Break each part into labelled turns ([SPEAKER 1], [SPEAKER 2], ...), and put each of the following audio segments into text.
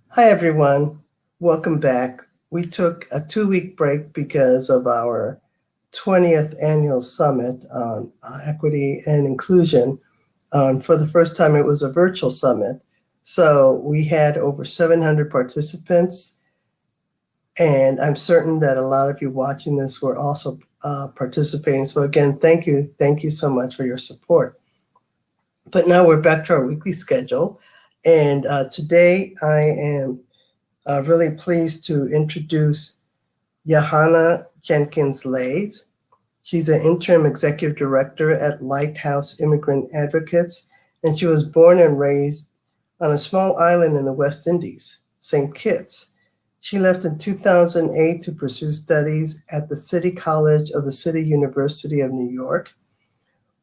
[SPEAKER 1] Hi, everyone. Welcome back. We took a 2-week break because of our 20th annual summit on equity and inclusion. For the first time, it was a virtual summit. So we had over 700 participants, and I'm certain that a lot of you watching this were also participating. So again, thank you. Thank you so much for your support. But now we're back to our weekly schedule. And today I am really pleased to introduce Yah-Hanna Jenkins Leys. She's an interim executive director at Lighthouse Immigrant Advocates, and she was born and raised on a small island in the West Indies, St. Kitts. She left in 2008 to pursue studies at the City College of the City University of New York,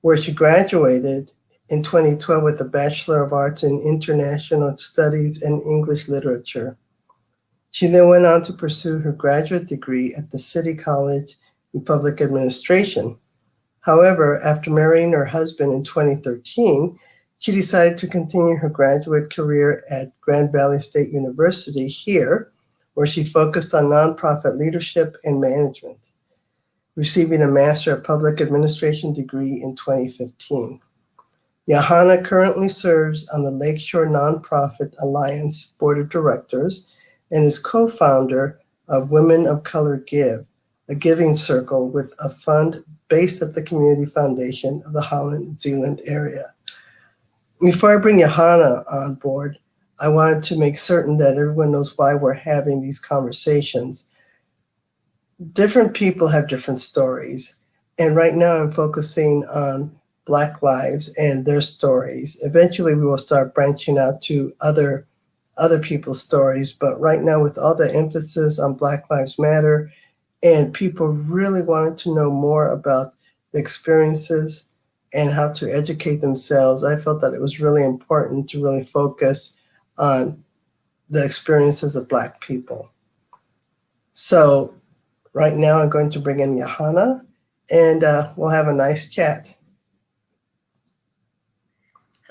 [SPEAKER 1] where she graduated in 2012 with a Bachelor of Arts in International Studies and English Literature. She then went on to pursue her graduate degree at the City College in Public Administration. However, after marrying her husband in 2013, she decided to continue her graduate career at Grand Valley State University here, where she focused on nonprofit leadership and management, receiving a Master of Public Administration degree in 2015. Yah-Hanna currently serves on the Lakeshore Nonprofit Alliance Board of Directors and is co-founder of Women of Color Give, a giving circle with a fund based at the Community Foundation of the Holland, Zeeland area. Before I bring Yah-Hanna on board, I wanted to make certain that everyone knows why we're having these conversations. Different people have different stories, and right now I'm focusing on Black lives and their stories. Eventually we will start branching out to other people's stories, but right now with all the emphasis on Black Lives Matter and people really wanting to know more about the experiences and how to educate themselves, I felt that it was really important to really focus on the experiences of Black people. So right now I'm going to bring in Yah-Hanna, and we'll have a nice chat.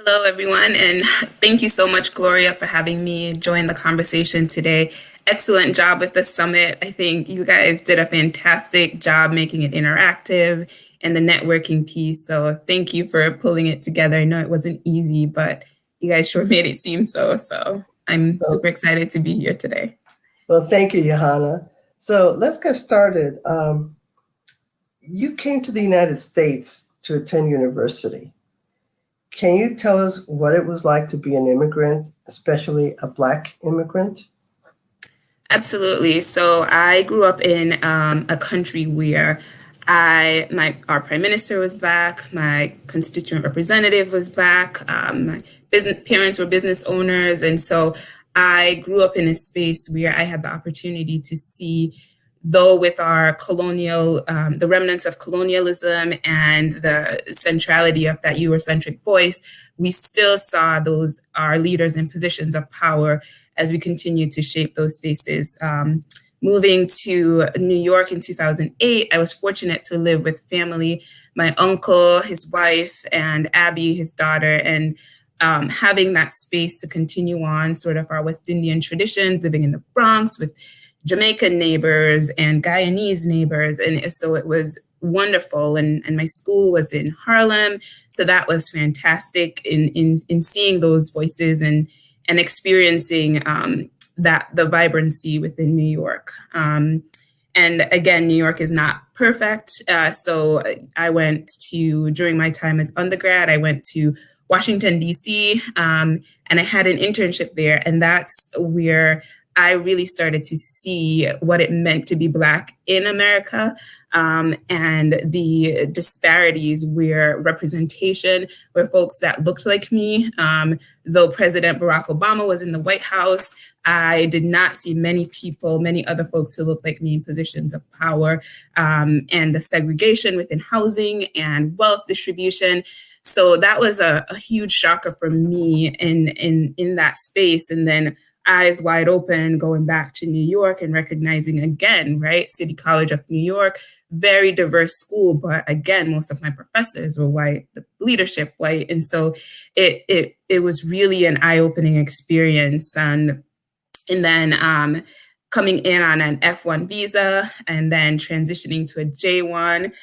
[SPEAKER 2] Hello, everyone, and thank you so much, Gloria, for having me join the conversation today. Excellent job with the summit. I think you guys did a fantastic job making it interactive and the networking piece. So thank you for pulling it together. I know it wasn't easy, but you guys sure made it seem so. So I'm super excited to be here today.
[SPEAKER 1] Well, thank you, Yah-Hanna. So let's get started. You came to the United States to attend university. Can you tell us what it was like to be an immigrant, especially a Black immigrant?
[SPEAKER 2] Absolutely. So I grew up in a country where our prime minister was Black, my constituent representative was Black, my parents were business owners, and so I grew up in a space where I had the opportunity to see, though with our colonial, the remnants of colonialism and the centrality of that Eurocentric voice, we still saw our leaders in positions of power as we continue to shape those spaces. Moving to New York in 2008, I was fortunate to live with family, my uncle, his wife, and Abby, his daughter, and having that space to continue on sort of our West Indian traditions, living in the Bronx with Jamaican neighbors and Guyanese neighbors. And so it was wonderful. And my school was in Harlem. So that was fantastic in seeing those voices and experiencing the vibrancy within New York. And again, New York is not perfect. So I went during my time at undergrad, I went to Washington, D.C., and I had an internship there. And that's where I really started to see what it meant to be Black in America, and the disparities where representation, where folks that looked like me, though President Barack Obama was in the White House, I did not see many other folks who looked like me in positions of power, and the segregation within housing and wealth distribution. So that was a huge shocker for me in that space. And then eyes wide open, going back to New York and recognizing again, right, City College of New York, very diverse school, but again, most of my professors were white, the leadership white, and so it was really an eye-opening experience. And then coming in on an F1 visa and then transitioning to a J1.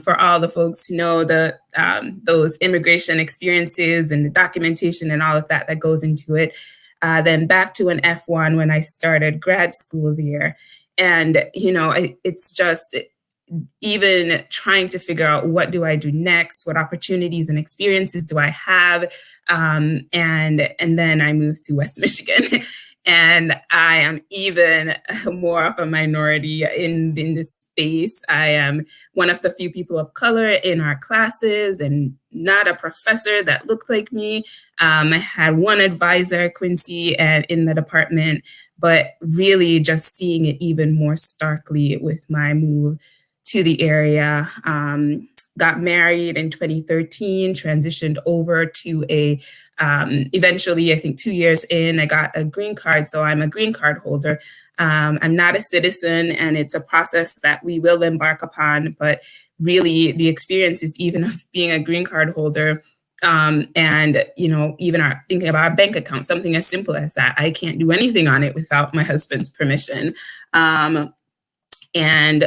[SPEAKER 2] For all the folks who know those immigration experiences and the documentation and all of that goes into it. Then back to an F1 when I started grad school there. And, it's just even trying to figure out, what do I do next? What opportunities and experiences do I have? And then I moved to West Michigan. And I am even more of a minority in this space. I am one of the few people of color in our classes and not a professor that looked like me. I had one advisor, Quincy, in the department, but really just seeing it even more starkly with my move to the area. Got married in 2013, transitioned over to eventually, I think 2 years in, I got a green card. So I'm a green card holder. I'm not a citizen, and it's a process that we will embark upon. But really, the experiences even of being a green card holder, and even thinking about our bank account, something as simple as that. I can't do anything on it without my husband's permission. And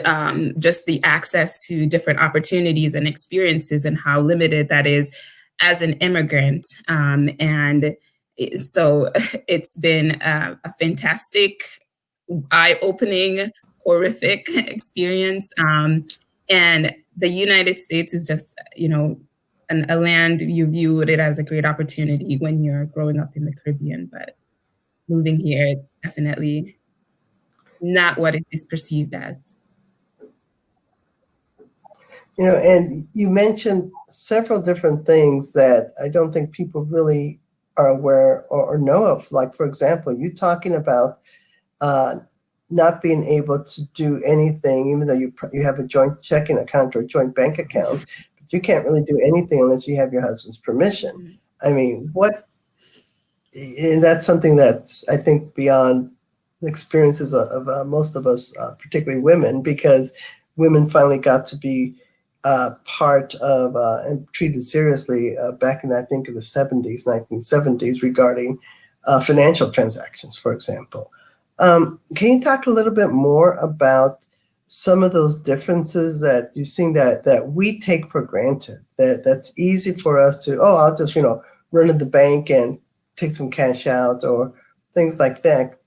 [SPEAKER 2] just the access to different opportunities and experiences and how limited that is as an immigrant. So it's been a fantastic, eye-opening, horrific experience. And the United States is just, a land you view it as a great opportunity when you're growing up in the Caribbean. But moving here, it's definitely not what it is perceived as.
[SPEAKER 1] And you mentioned several different things that I don't think people really are aware or know of. Like, for example, you talking about not being able to do anything, even though you have a joint checking account or a joint bank account, but you can't really do anything unless you have your husband's permission. I mean, and that's something that's, I think, beyond the experiences of most of us, particularly women, because women finally got to be part of and treated seriously back in, I think, in the 70s, 1970s, regarding financial transactions, for example. Can you talk a little bit more about some of those differences that you've seen that we take for granted, that's easy for us to, I'll just, run to the bank and take some cash out or things like that.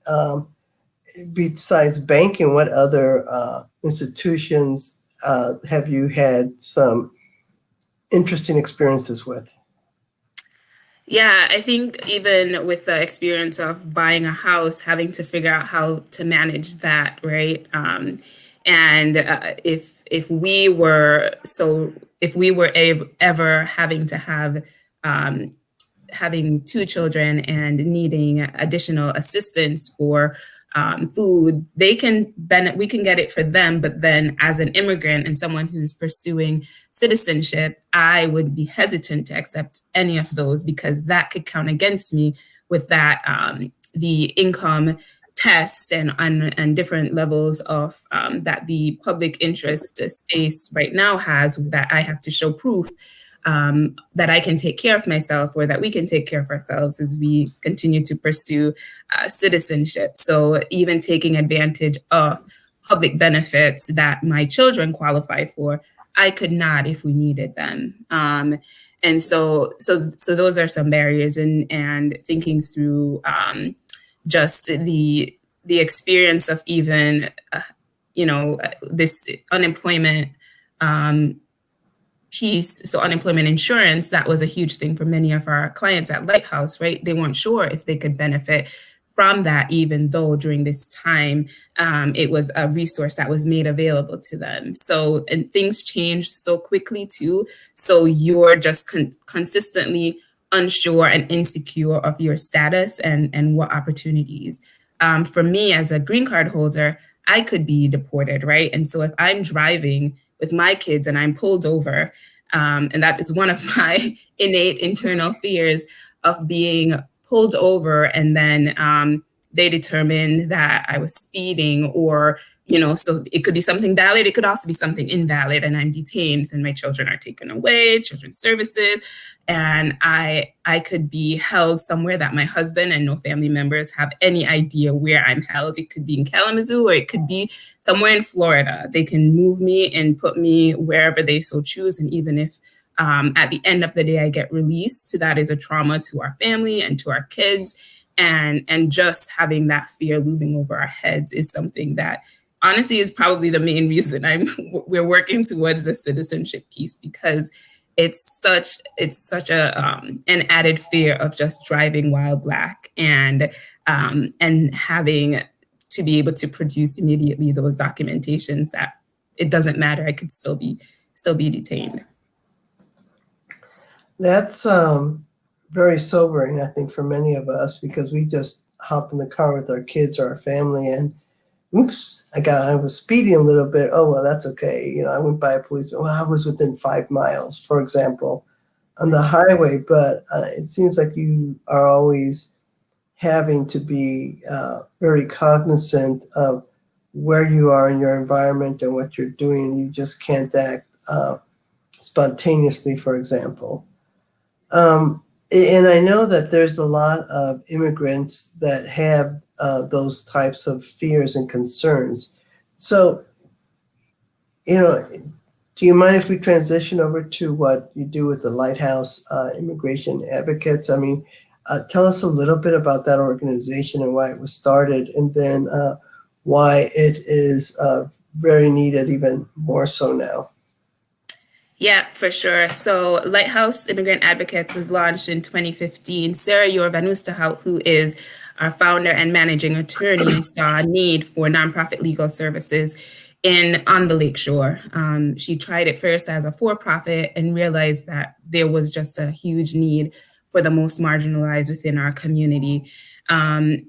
[SPEAKER 1] Besides banking, what other institutions have you had some interesting experiences with?
[SPEAKER 2] Yeah, I think even with the experience of buying a house, having to figure out how to manage that, right? And if we were ever having to have having two children and needing additional assistance for food, we can get it for them. But then as an immigrant and someone who's pursuing citizenship, I would be hesitant to accept any of those, because that could count against me with that, the income test and different levels of that the public interest space right now has, that I have to show proof that I can take care of myself, or that we can take care of ourselves as we continue to pursue citizenship. So even taking advantage of public benefits that my children qualify for, I could not if we needed them. And so those are some barriers, and thinking through just the experience of even this unemployment piece. So unemployment insurance, that was a huge thing for many of our clients at Lighthouse, right? They weren't sure if they could benefit from that, even though during this time it was a resource that was made available to them. So, and things changed so quickly too. So you're just consistently unsure and insecure of your status and what opportunities. For me as a green card holder, I could be deported, right? And so if I'm driving with my kids and I'm pulled over, and that is one of my innate internal fears of being pulled over and then they determined that I was speeding, or, so it could be something valid. It could also be something invalid, and I'm detained, and my children are taken away, children's services, and I could be held somewhere that my husband and no family members have any idea where I'm held. It could be in Kalamazoo, or it could be somewhere in Florida. They can move me and put me wherever they so choose. And even if at the end of the day I get released, that is a trauma to our family and to our kids. And just having that fear looming over our heads is something that honestly is probably the main reason we're working towards the citizenship piece, because it's such a an added fear of just driving while Black, and having to be able to produce immediately those documentations that it doesn't matter, I could still be detained.
[SPEAKER 1] That's very sobering, I think, for many of us, because we just hop in the car with our kids or our family and oops, I was speeding a little bit. Oh, well, that's okay. I went by a policeman. Well, I was within 5 miles, for example, on the highway. But it seems like you are always having to be very cognizant of where you are in your environment and what you're doing. You just can't act spontaneously, for example. And I know that there's a lot of immigrants that have those types of fears and concerns. So, do you mind if we transition over to what you do with the Lighthouse Immigrant Advocates? I mean, tell us a little bit about that organization and why it was started, and then why it is very needed, even more so now.
[SPEAKER 2] Yeah, for sure. So Lighthouse Immigrant Advocates was launched in 2015. Sarah Yorvanustahout, who is our founder and managing attorney, saw a need for nonprofit legal services on the Lakeshore. She tried it first as a for-profit and realized that there was just a huge need for the most marginalized within our community. And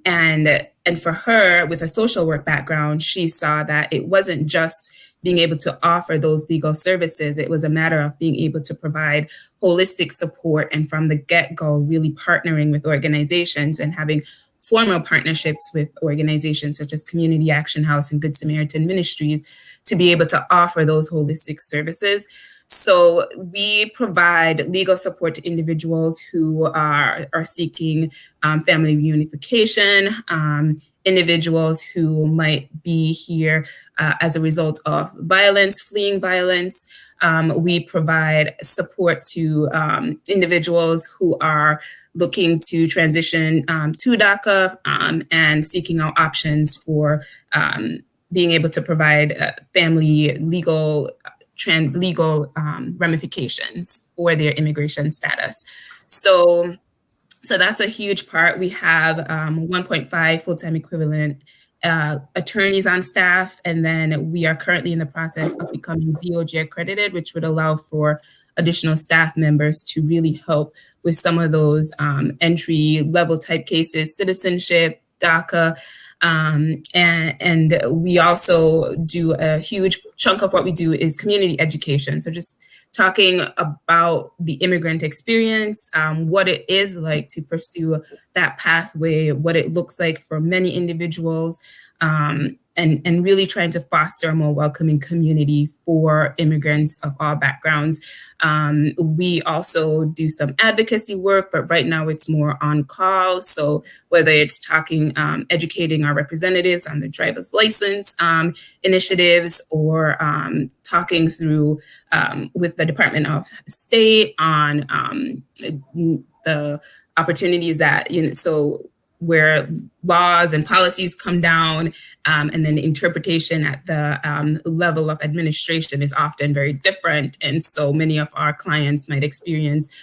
[SPEAKER 2] for her, with a social work background, she saw that it wasn't just being able to offer those legal services. It was a matter of being able to provide holistic support, and from the get-go, really partnering with organizations and having formal partnerships with organizations such as Community Action House and Good Samaritan Ministries to be able to offer those holistic services. So we provide legal support to individuals who are seeking family reunification, individuals who might be here as a result of violence, fleeing violence. We provide support to individuals who are looking to transition to DACA and seeking out options for being able to provide family legal ramifications for their immigration status. So that's a huge part. We have 1.5 full-time equivalent attorneys on staff, and then we are currently in the process of becoming DOJ accredited, which would allow for additional staff members to really help with some of those entry-level type cases, citizenship, DACA, and we also do a huge chunk of what we do is community education. So just talking about the immigrant experience, what it is like to pursue that pathway, what it looks like for many individuals, and really trying to foster a more welcoming community for immigrants of all backgrounds. We also do some advocacy work, but right now it's more on call. So whether it's educating our representatives on the driver's license initiatives, or talking through with the Department of State on the opportunities that, so where laws and policies come down, and then the interpretation at the level of administration is often very different. And so many of our clients might experience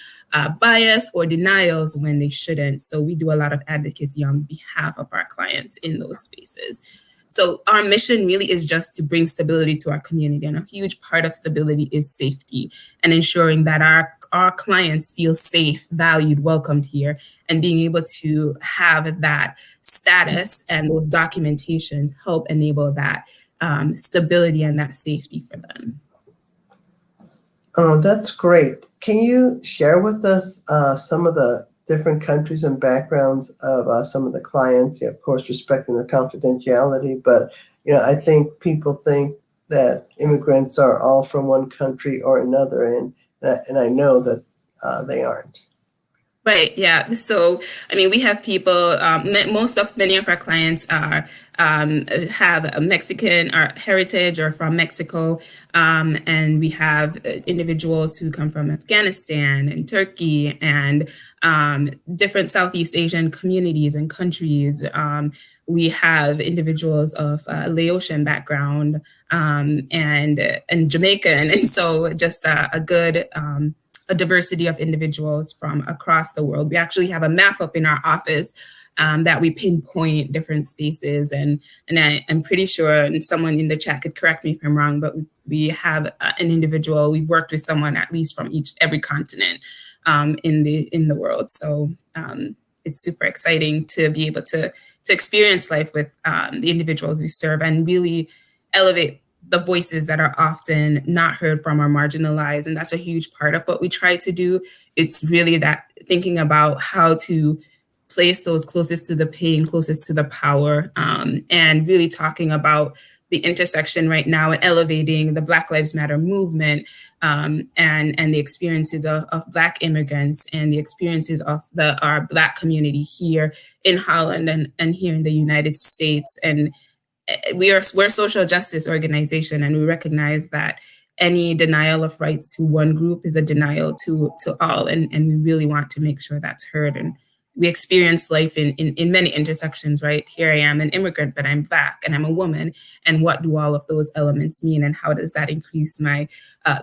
[SPEAKER 2] bias or denials when they shouldn't. So we do a lot of advocacy on behalf of our clients in those spaces. So our mission really is just to bring stability to our community. And a huge part of stability is safety and ensuring that our clients feel safe, valued, welcomed here, and being able to have that status and those documentations help enable that stability and that safety for them.
[SPEAKER 1] Oh, that's great. Can you share with us some of the different countries and backgrounds of some of the clients, of course, respecting their confidentiality. But, I think people think that immigrants are all from one country or another, and I know that they aren't.
[SPEAKER 2] Right. Yeah. So, I mean, we have people. Many of our clients are have a Mexican or heritage or from Mexico, and we have individuals who come from Afghanistan and Turkey and different Southeast Asian communities and countries. We have individuals of Laotian background and Jamaican, and so just a good. A diversity of individuals from across the world. We actually have a map up in our office that we pinpoint different spaces, and I'm pretty sure, and someone in the chat could correct me if I'm wrong, but we have an individual. We've worked with someone at least from every continent in the world. So it's super exciting to be able to experience life with the individuals we serve and really elevate the voices that are often not heard from or marginalized. And that's a huge part of what we try to do. It's really that thinking about how to place those closest to the pain, closest to the power, and really talking about the intersection right now and elevating the Black Lives Matter movement and the experiences of Black immigrants and the experiences of our Black community here in Holland and here in the United States. And we're a social justice organization, and we recognize that any denial of rights to one group is a denial to all, and we really want to make sure that's heard. And we experience life in many intersections, right? Here I am, an immigrant, but I'm Black and I'm a woman. And what do all of those elements mean, and how does that increase my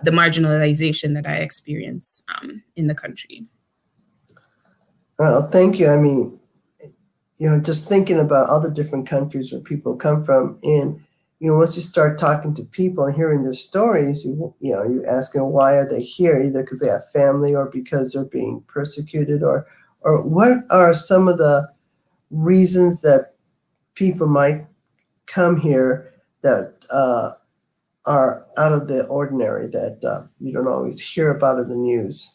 [SPEAKER 2] the marginalization that I experience in the country?
[SPEAKER 1] Well, thank you. I mean, just thinking about all the different countries where people come from, and once you start talking to people and hearing their stories, you ask them, why are they here? Either because they have family or because they're being persecuted, or what are some of the reasons that people might come here that are out of the ordinary that you don't always hear about in the news?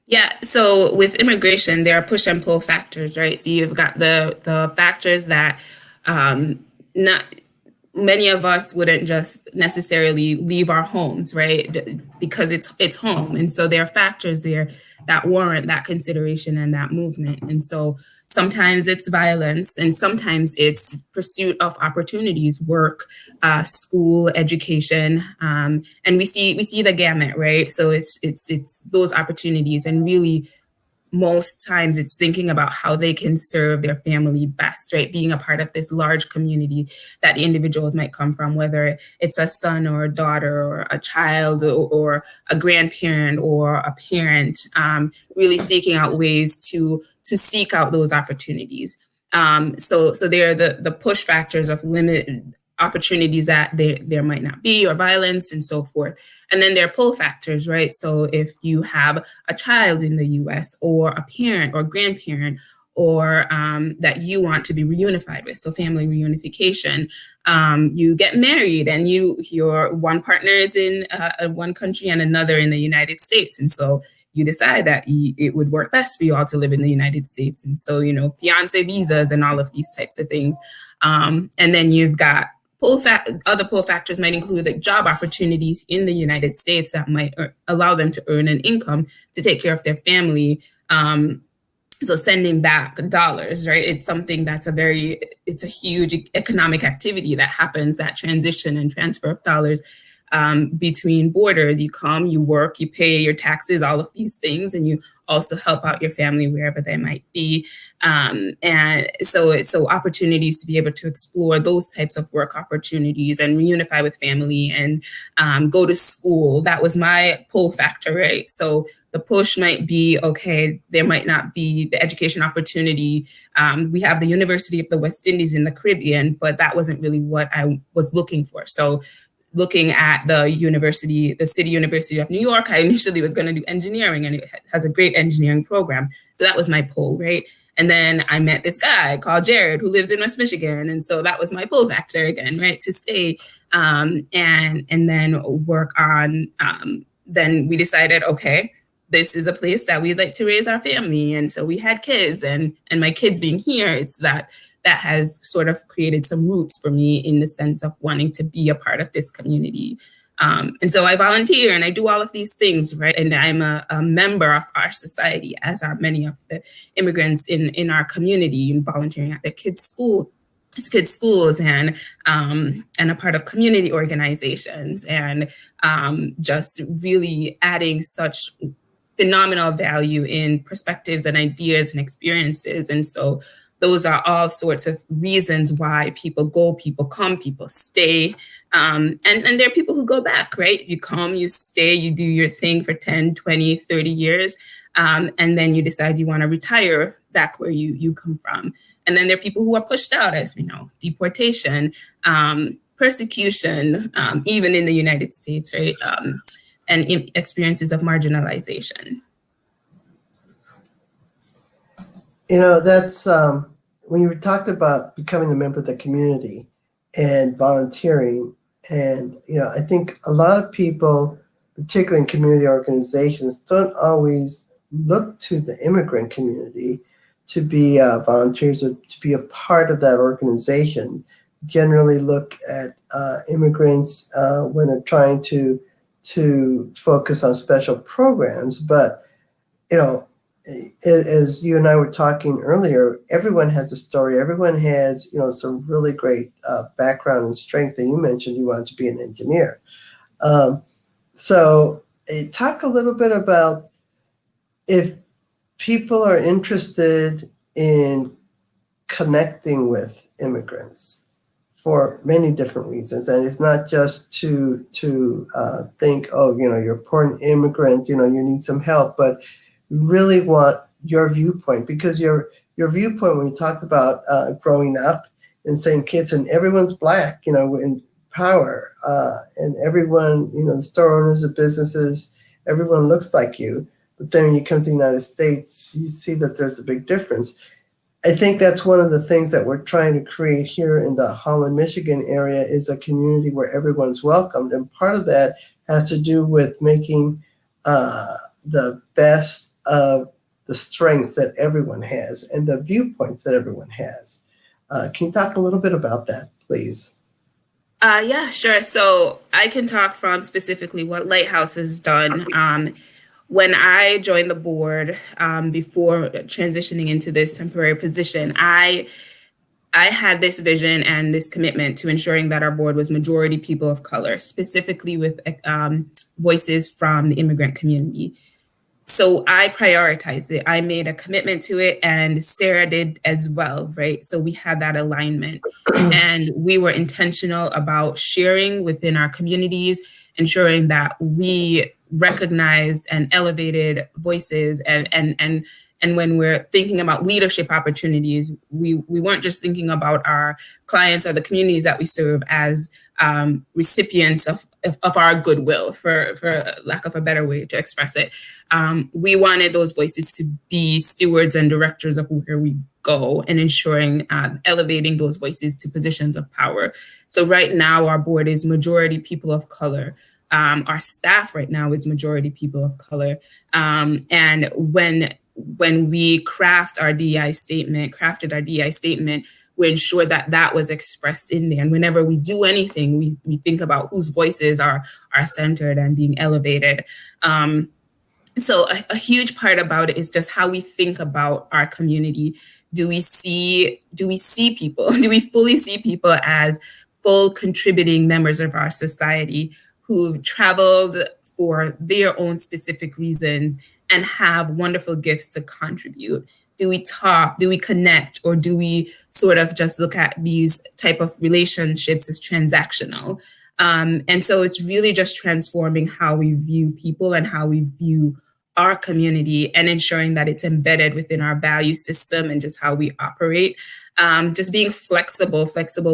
[SPEAKER 2] Yeah, so with immigration, there are push and pull factors, right? So you've got the factors that not many of us wouldn't just necessarily leave our homes, right? Because it's home. And so there are factors there that warrant that consideration and that movement. And so sometimes it's violence, and sometimes it's pursuit of opportunities, work, school, education, and we see the gamut, right? So it's those opportunities, and really most times it's thinking about how they can serve their family best, right? Being a part of this large community that the individuals might come from, whether it's a son or a daughter or a child or a grandparent or a parent, really seeking out ways to seek out those opportunities. So there are the push factors of limited opportunities that there might not be, or violence and so forth. And then there are pull factors, right? So if you have a child in the US or a parent or grandparent or that you want to be reunified with, so family reunification, you get married and your one partner is in one country and another in the United States. And so you decide that it would work best for you all to live in the United States. And so, fiance visas and all of these types of things. And then you've got other pull factors might include like job opportunities in the United States that might allow them to earn an income to take care of their family. So sending back dollars, right? It's something that's it's a huge economic activity that happens, that transition and transfer of dollars between borders. You come, you work, you pay your taxes, all of these things, and you also help out your family wherever they might be. And so opportunities to be able to explore those types of work opportunities and reunify with family and go to school. That was my pull factor, right? So the push might be, okay, there might not be the education opportunity. We have the University of the West Indies in the Caribbean, but that wasn't really what I was looking for. So looking at the City University of New York, I initially was going to do engineering, and it has a great engineering program. So that was my pull, right? And then I met this guy called Jared who lives in West Michigan. And so that was my pull factor again, right? To stay and then work on, then we decided, okay, this is a place that we'd like to raise our family. And so we had kids, and my kids being here, it's that has sort of created some roots for me in the sense of wanting to be a part of this community. And so I volunteer and I do all of these things, right? And I'm a member of our society, as are many of the immigrants in our community, and volunteering at the kids' schools, and a part of community organizations, and just really adding such phenomenal value in perspectives and ideas and experiences. And so those are all sorts of reasons why people go, people come, people stay. And there are people who go back, right? You come, you stay, you do your thing for 10, 20, 30 years. And then you decide you want to retire back where you come from. And then there are people who are pushed out, as we know, deportation, persecution, even in the United States, right? And experiences of marginalization.
[SPEAKER 1] You know, that's when you talked about becoming a member of the community and volunteering. And, you know, I think a lot of people, particularly in community organizations, don't always look to the immigrant community to be volunteers or to be a part of that organization. Generally look at immigrants when they're trying to focus on special programs. But, you know, as you and I were talking earlier, everyone has a story. Everyone has, you know, some really great background and strength. And you mentioned you wanted to be an engineer. So talk a little bit about if people are interested in connecting with immigrants for many different reasons. And it's not just to think, oh, you know, you're a poor immigrant, you know, you need some help, but really want your viewpoint, because your viewpoint when you talked about growing up and saying kids and everyone's Black, you know, in power, and everyone, you know, the store owners of businesses, everyone looks like you. But then when you come to the United States, you see that there's a big difference. I think that's one of the things that we're trying to create here in the Holland, Michigan area, is a community where everyone's welcomed. And part of that has to do with making the best of the strengths that everyone has and the viewpoints that everyone has. Can you talk a little bit about that, please?
[SPEAKER 2] Yeah, sure. So I can talk from specifically what Lighthouse has done. When I joined the board, before transitioning into this temporary position, I had this vision and this commitment to ensuring that our board was majority people of color, specifically with voices from the immigrant community. So I prioritized it. I made a commitment to it, and Sarah did as well, right? So we had that alignment, and we were intentional about sharing within our communities, ensuring that we recognized and elevated voices, and when we're thinking about leadership opportunities, we weren't just thinking about our clients or the communities that we serve as recipients of our goodwill, for lack of a better way to express it. We wanted those voices to be stewards and directors of where we go, and ensuring elevating those voices to positions of power. So right now, our board is majority people of color. Our staff right now is majority people of color. And when we crafted our DEI statement, we ensure that that was expressed in there. And whenever we do anything, we think about whose voices are centered and being elevated. So a huge part about it is just how we think about our community. Do we see people? Do we fully see people as full contributing members of our society who've traveled for their own specific reasons and have wonderful gifts to contribute? Do we talk? Do we connect? Or do we sort of just look at these type of relationships as transactional? And so it's really just transforming how we view people and how we view our community, and ensuring that it's embedded within our value system and just how we operate. Just being flexible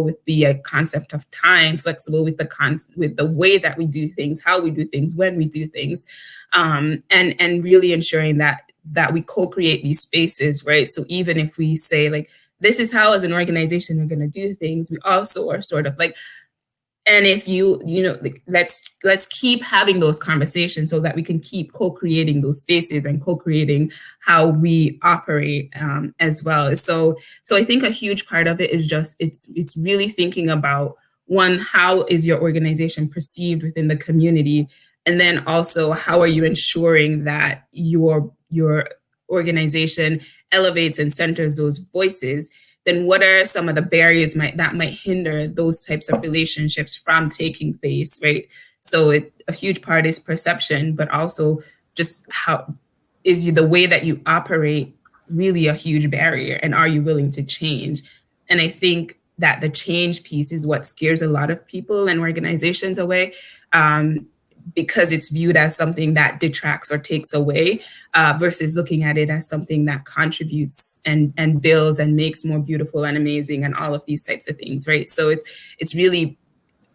[SPEAKER 2] with the concept of time, flexible with the way that we do things, how we do things, when we do things, and really ensuring that we co-create these spaces, right? So even if we say, like, this is how as an organization we're going to do things, we also are sort of like, And if let's keep having those conversations so that we can keep co-creating those spaces and co-creating how we operate as well. So I think a huge part of it is just it's really thinking about, one, how is your organization perceived within the community, and then also how are you ensuring that your organization elevates and centers those voices. Then what are some of the barriers that might hinder those types of relationships from taking place, right? So a huge part is perception, but also just how is the way that you operate really a huge barrier, and are you willing to change? And I think that the change piece is what scares a lot of people and organizations away, because it's viewed as something that detracts or takes away, versus looking at it as something that contributes and builds and makes more beautiful and amazing and all of these types of things, right? So it's really,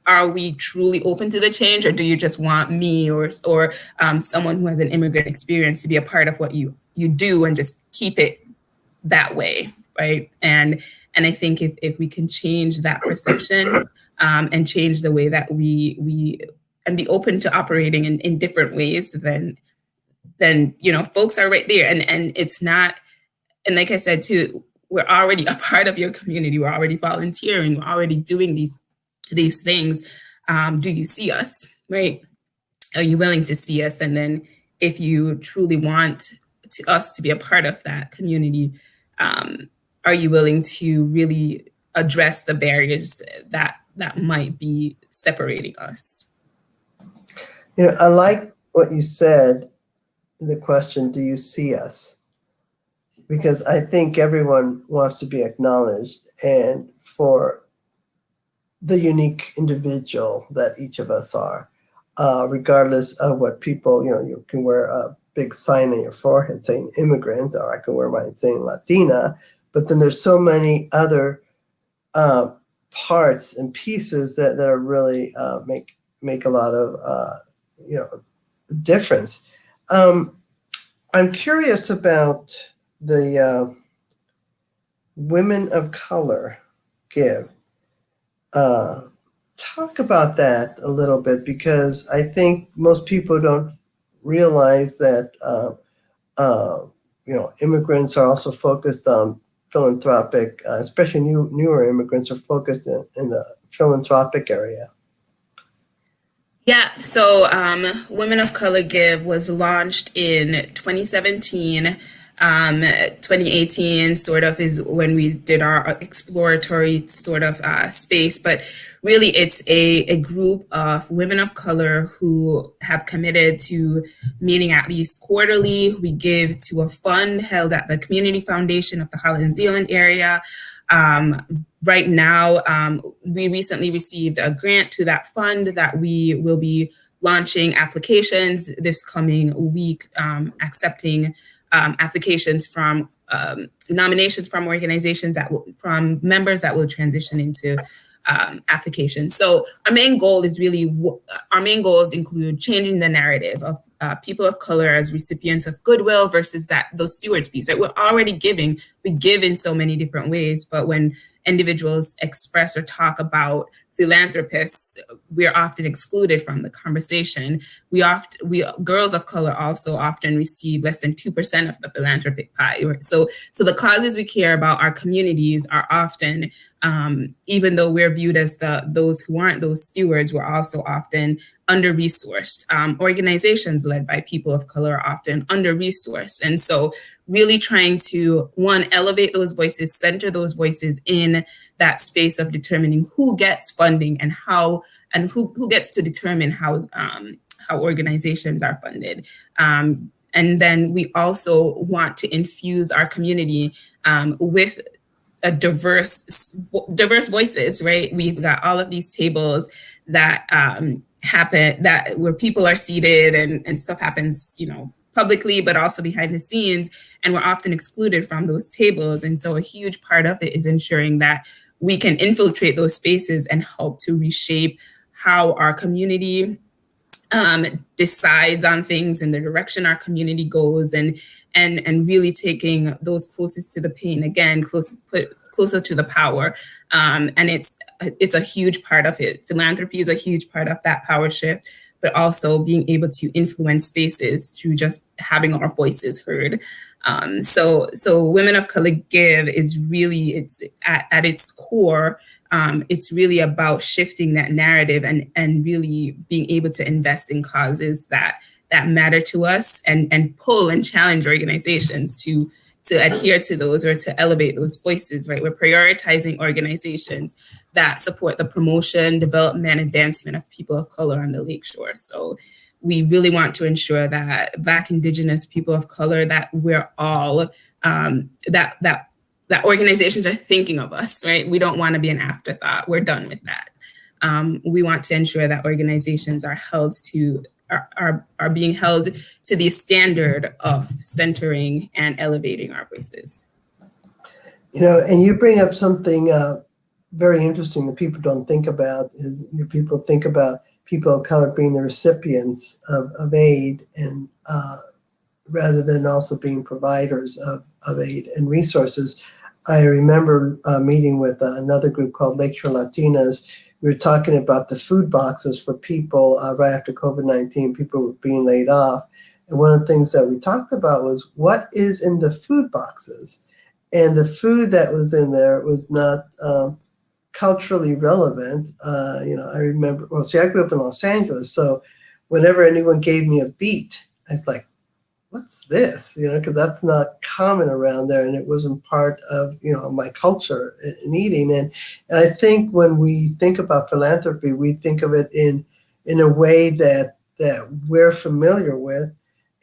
[SPEAKER 2] are we truly open to the change, or do you just want me or someone who has an immigrant experience to be a part of what you do and just keep it that way, right? And I think if we can change that perception, and change the way that we and be open to operating in different ways, then folks are right there. And it's not, and like I said too, we're already a part of your community. We're already volunteering. We're already doing these things. Do you see us, right? Are you willing to see us? And then if you truly want us to be a part of that community, are you willing to really address the barriers that might be separating us?
[SPEAKER 1] I like what you said in the question, do you see us? Because I think everyone wants to be acknowledged, and for the unique individual that each of us are, regardless of what people, you can wear a big sign on your forehead saying immigrant, or I can wear mine saying Latina, but then there's so many other parts and pieces that are really make a lot of difference. I'm curious about the Women of Color Give. Talk about that a little bit, because I think most people don't realize that immigrants are also focused on philanthropic, especially newer immigrants are focused in the philanthropic area.
[SPEAKER 2] Yeah, so Women of Color Give was launched in 2017. 2018 sort of is when we did our exploratory sort of space, but really it's a group of women of color who have committed to meeting at least quarterly. We give to a fund held at the Community Foundation of the Holland Zeeland area. Right now, we recently received a grant to that fund that we will be launching applications this coming week, accepting applications from nominations from organizations from members that will transition into applications. So our main goals include changing the narrative of people of color as recipients of goodwill versus those stewards piece, right? We're already giving, we give in so many different ways, but when individuals express or talk about philanthropists, we are often excluded from the conversation. Girls of color also often receive less than 2% of the philanthropic pie. So the causes we care about, our communities, are often, even though we're viewed as those who aren't those stewards, we're also often under-resourced. Organizations led by people of color are often under-resourced. And so really trying to, one, elevate those voices, center those voices in that space of determining who gets funding and how, and who gets to determine how organizations are funded. And then we also want to infuse our community with a diverse voices, right? We've got all of these tables that happen, that where people are seated and stuff happens, publicly, but also behind the scenes, and we're often excluded from those tables. And so a huge part of it is ensuring that we can infiltrate those spaces and help to reshape how our community decides on things and the direction our community goes, and really taking those closest to the pain, again, closest closer to the power. And it's a huge part of it. Philanthropy is a huge part of that power shift, but also being able to influence spaces through just having our voices heard. So Women of Color Give is really, it's at its core, it's really about shifting that narrative and really being able to invest in causes that matter to us and pull and challenge organizations to adhere to those or to elevate those voices, right? We're prioritizing organizations that support the promotion, development, advancement of people of color on the Lakeshore. So we really want to ensure that Black, Indigenous, people of color, that we're all, that organizations are thinking of us, right? We don't want to be an afterthought. We're done with that. We want to ensure that organizations are held to are being held to the standard of centering and elevating our voices.
[SPEAKER 1] And you bring up something very interesting that people don't think about is people think about people of color being the recipients of aid and rather than also being providers of aid and resources. I remember meeting with another group called Lakeshore Latinas. We were talking about the food boxes for people right after COVID-19, people were being laid off. And one of the things that we talked about was what is in the food boxes. And the food that was in there was not culturally relevant. I remember, I grew up in Los Angeles. So whenever anyone gave me a beet, I was like, what's this? Because that's not common around there. And it wasn't part of, my culture in eating. And I think when we think about philanthropy, we think of it in a way that we're familiar with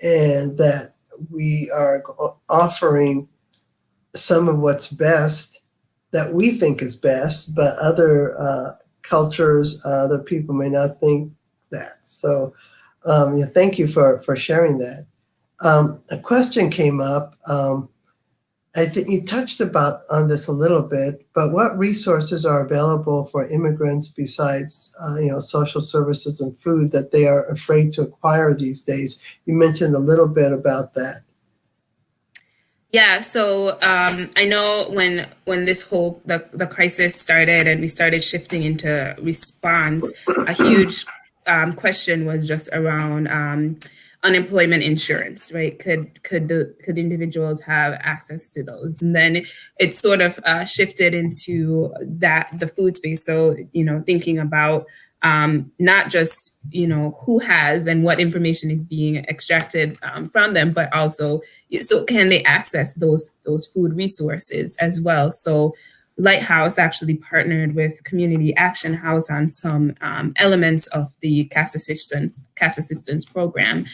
[SPEAKER 1] and that we are offering some of what's best that we think is best, but other cultures, other people may not think that. So thank you for sharing that. A question came up. I think you touched on this a little bit, but what resources are available for immigrants besides, social services and food that they are afraid to acquire these days? You mentioned a little bit about that.
[SPEAKER 2] Yeah, so I know when this whole the crisis started and we started shifting into response, a huge question was just around unemployment insurance, right? Could individuals have access to those? And then it sort of shifted into the food space. So thinking about not just who has and what information is being extracted from them, but also so can they access those food resources as well? So Lighthouse actually partnered with Community Action House on some elements of the cash assistance program.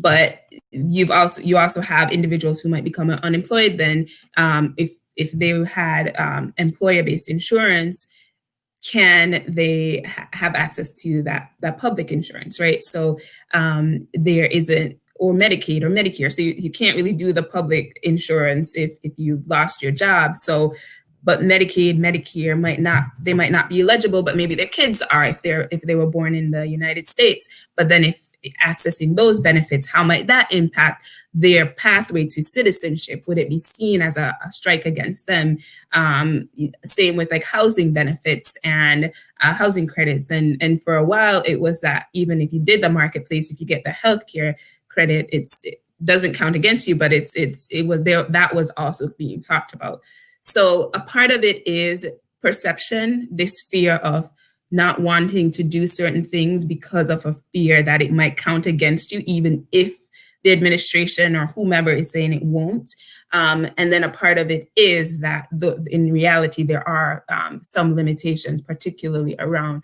[SPEAKER 2] But you also have individuals who might become unemployed. Then if they had employer-based insurance, can they have access to that public insurance, right? So there isn't, or Medicaid or Medicare. So you can't really do the public insurance if you've lost your job. So, but Medicaid, Medicare might not be eligible, but maybe their kids are if they were born in the United States. But then if accessing those benefits, how might that impact their pathway to citizenship? Would it be seen as a strike against them? Same with like housing benefits and housing credits. And for a while, it was that even if you did the marketplace, if you get the healthcare credit, it doesn't count against you, but it was there. That was also being talked about. So a part of it is perception, this fear of not wanting to do certain things because of a fear that it might count against you, even if the administration or whomever is saying it won't. And then a part of it is that in reality, there are some limitations, particularly around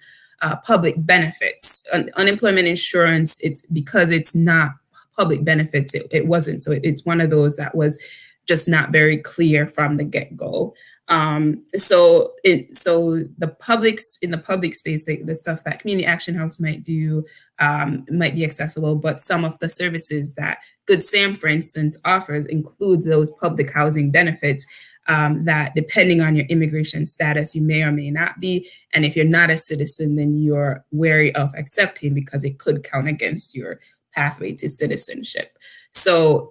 [SPEAKER 2] public benefits. Unemployment insurance, it's because it's not public benefits, it wasn't. So it's one of those that was just not very clear from the get-go. So in the public space, the stuff that Community Action House might do might be accessible, but some of the services that Good Sam, for instance, offers includes those public housing benefits that, depending on your immigration status, you may or may not be. And if you're not a citizen, then you're wary of accepting because it could count against your pathway to citizenship. So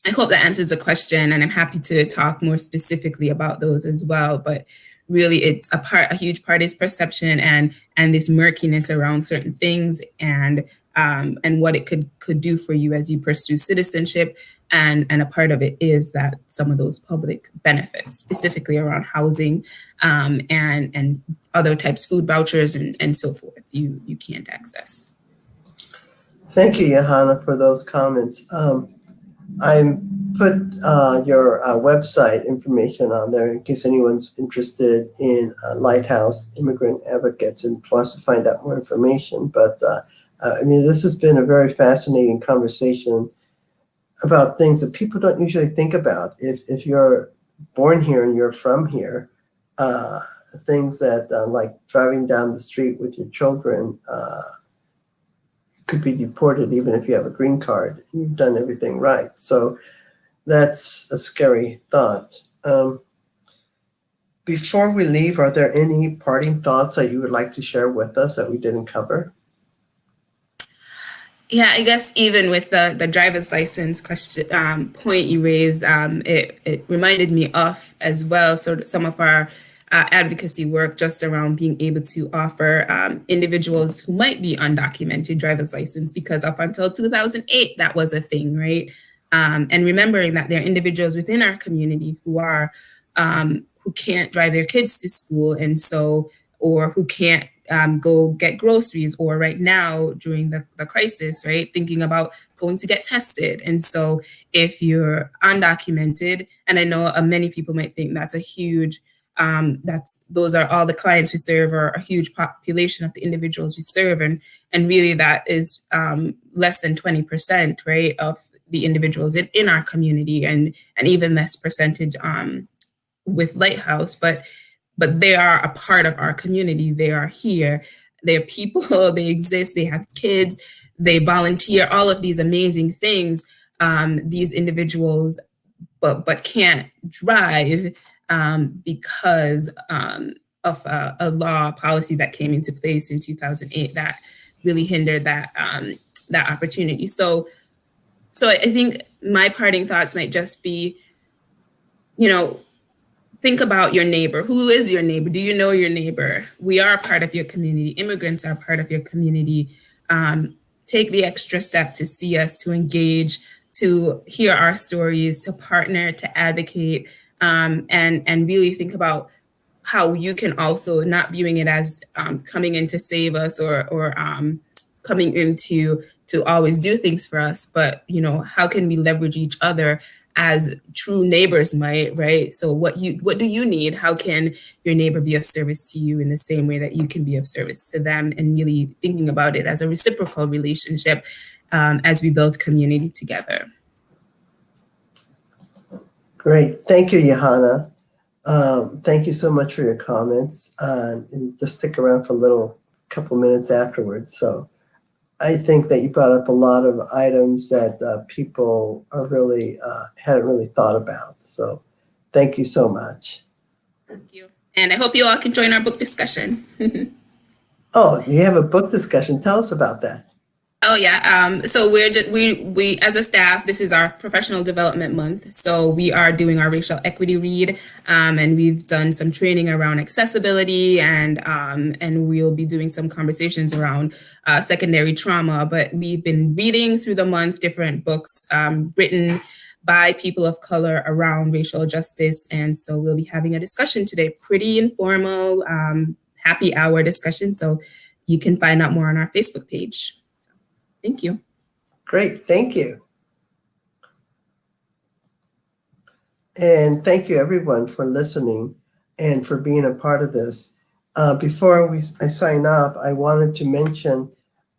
[SPEAKER 2] I hope that answers the question, and I'm happy to talk more specifically about those as well. But really, it's a huge part is perception and this murkiness around certain things, and what it could do for you as you pursue citizenship. And a part of it is that some of those public benefits, specifically around housing, and other types, food vouchers and so forth, you can't access.
[SPEAKER 1] Thank you, Yah-Hanna, for those comments. I put your website information on there in case anyone's interested in Lighthouse Immigrant Advocates and wants to find out more information. But I mean, this has been a very fascinating conversation about things that people don't usually think about. If you're born here and you're from here, things that like driving down the street with your children, could be deported even if you have a green card. You've done everything right. So that's a scary thought. Before we leave, are there any parting thoughts that you would like to share with us that we didn't cover?
[SPEAKER 2] Yeah, I guess even with the driver's license question point you raised, it reminded me of as well. So some of our advocacy work just around being able to offer individuals who might be undocumented driver's license, because up until 2008, that was a thing, right? And remembering that there are individuals within our community who are who can't drive their kids to school, and so, or who can't go get groceries, or right now during the crisis, right, thinking about going to get tested. And so if you're undocumented, and I know many people might think that's a huge, those are all the clients we serve, or a huge population of the individuals we serve. And really that is less than 20%, right, of the individuals in our community, and even less percentage with Lighthouse, but they are a part of our community. They are here. They're people, they exist, they have kids, they volunteer, all of these amazing things, these individuals, but can't drive because of a law policy that came into place in 2008 that really hindered that opportunity. So I think my parting thoughts might just be, think about your neighbor. Who is your neighbor? Do you know your neighbor? We are a part of your community. Immigrants are part of your community. Take the extra step to see us, to engage, to hear our stories, to partner, to advocate, and really think about how you can also, not viewing it as coming in to save us, or coming in to always do things for us, but how can we leverage each other as true neighbors might, right? So what do you need? How can your neighbor be of service to you in the same way that you can be of service to them? And really thinking about it as a reciprocal relationship as we build community together.
[SPEAKER 1] Great. Thank you, Yah-Hanna. Thank you so much for your comments. And just stick around for a couple minutes afterwards. So I think that you brought up a lot of items that people are really hadn't really thought about. So thank you so much.
[SPEAKER 2] Thank you. And I hope you all can join our book discussion.
[SPEAKER 1] Oh, you have a book discussion. Tell us about that.
[SPEAKER 2] Oh yeah. So we as a staff, this is our professional development month. So we are doing our racial equity read, and we've done some training around accessibility, and we'll be doing some conversations around secondary trauma. But we've been reading through the month different books written by people of color around racial justice, and so we'll be having a discussion today. Pretty informal, happy hour discussion. So you can find out more on our Facebook page. Thank you.
[SPEAKER 1] Great, thank you. And thank you everyone for listening and for being a part of this. Before I sign off, I wanted to mention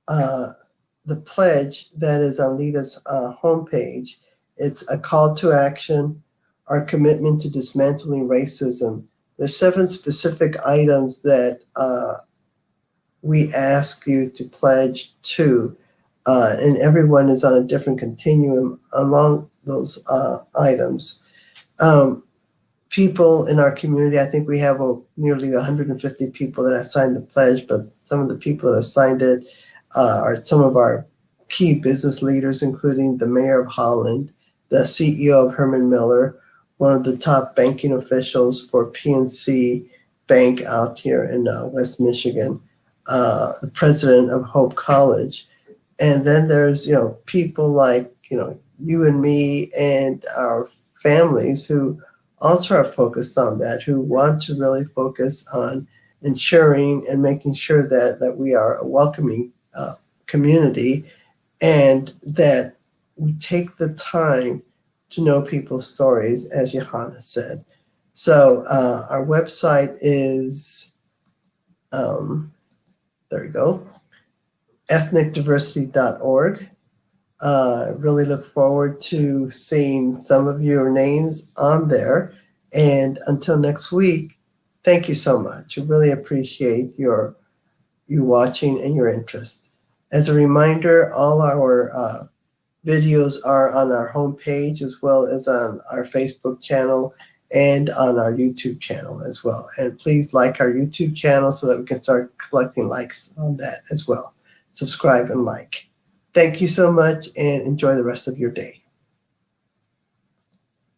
[SPEAKER 1] the pledge that is on LEDA's homepage. It's a call to action, our commitment to dismantling racism. There's 7 specific items that we ask you to pledge to. And everyone is on a different continuum among those items. People in our community, I think we have nearly 150 people that have signed the pledge, but some of the people that have signed it are some of our key business leaders, including the mayor of Holland, the CEO of Herman Miller, one of the top banking officials for PNC Bank out here in West Michigan, the president of Hope College. And then there's, people like, you and me and our families who also are focused on that, who want to really focus on ensuring and making sure that we are a welcoming community, and that we take the time to know people's stories, as Yah-Hanna said. So our website is, there we go, ethnicdiversity.org. Really look forward to seeing some of your names on there. And until next week, thank you so much. I really appreciate you watching and your interest. As a reminder, all our videos are on our homepage, as well as on our Facebook channel and on our YouTube channel as well. And please like our YouTube channel so that we can start collecting likes on that as well. Subscribe and like. Thank you so much, and enjoy the rest of your day.